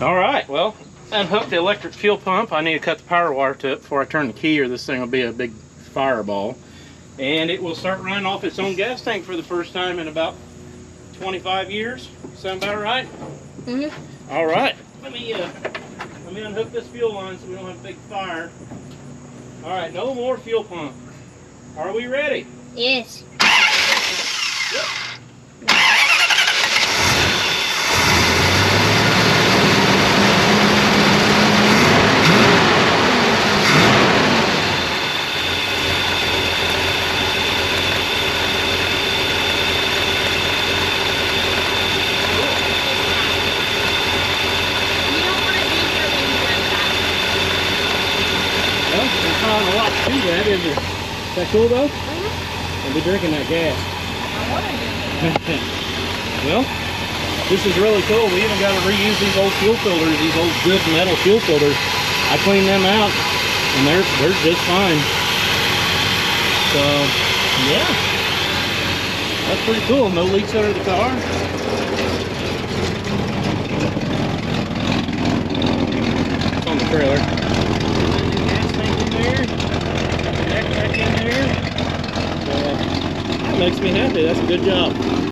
All right, well, unhook the electric fuel pump. I need to cut the power wire to it before I turn the key, or this thing will be a big fireball. And it will start running off its own gas tank for the first time in about 25 years. Sound about right? Mm-hmm. All right, let me unhook this fuel line so we don't have a big fire. All right, no more fuel pump. Are we ready? Yes. Yep. A lot to do that, isn't it? Is that cool though? I'll be drinking that gas. Well, this is really cool. We even got to reuse these old fuel filters, these old good metal fuel filters. I cleaned them out and they're just fine. So yeah, that's pretty cool. No leaks under the car. It's on the trailer. That makes me happy. That's a good job.